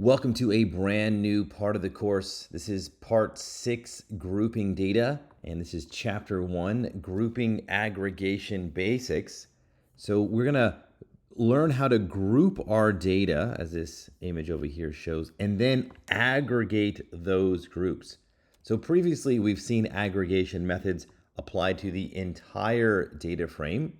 Welcome to a brand new part of the course. This is part 6, grouping data, and this is chapter 1, grouping aggregation basics. So we're gonna learn how to group our data, as this image over here shows, and then aggregate those groups. So previously we've seen aggregation methods applied to the entire data frame,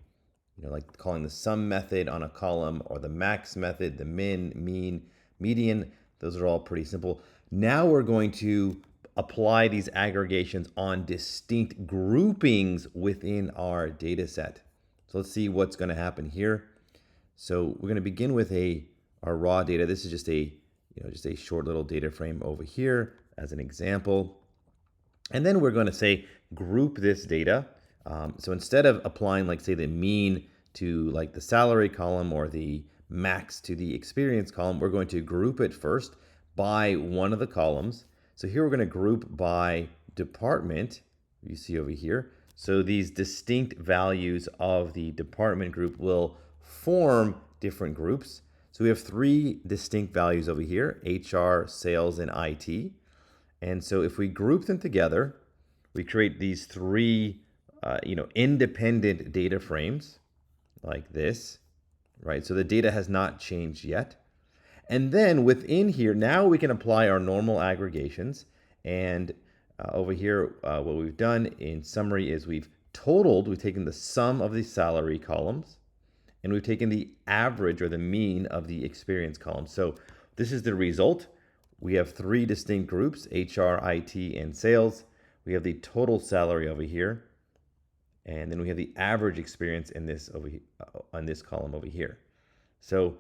like calling the sum method on a column or the max method, the min, mean, median. Those are all pretty simple. Now we're going to apply these aggregations on distinct groupings within our data set. So let's see what's going to happen here. So we're going to begin with our raw data. This is just a short little data frame over here as an example. And then we're going to say group this data. So instead of applying, like, say, the mean to like the salary column or the max to the experience column, we're going to group it first by one of the columns. So here we're going to group by department, you see over here. So these distinct values of the department group will form different groups. So we have 3 distinct values over here: HR, sales, and IT. And so if we group them together, we create these 3 independent data frames like this, right? So the data has not changed yet. And then within here, now we can apply our normal aggregations. And over here, what we've done in summary is we've taken the sum of the salary columns, and we've taken the average or the mean of the experience column. So this is the result. We have 3 distinct groups: HR, IT, and sales. We have the total salary over here, and then we have the average experience in this on this column over here. So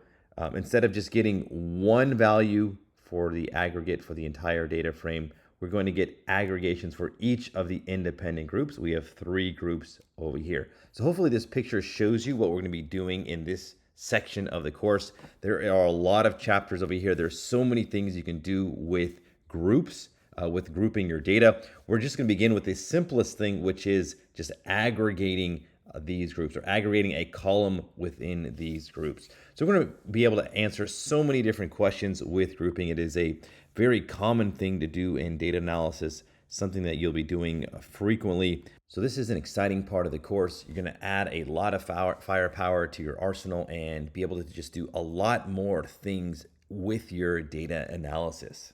instead of just getting one value for the aggregate for the entire data frame, we're going to get aggregations for each of the independent groups. We have 3 groups over here. So hopefully this picture shows you what we're going to be doing in this section of the course. There are a lot of chapters over here. There's so many things you can do with groups, with grouping your data. We're just going to begin with the simplest thing, which is just aggregating these groups, or aggregating a column within these groups. So we're going to be able to answer so many different questions with grouping. It is a very common thing to do in data analysis, something that you'll be doing frequently. So this is an exciting part of the course. You're going to add a lot of firepower to your arsenal and be able to just do a lot more things with your data analysis.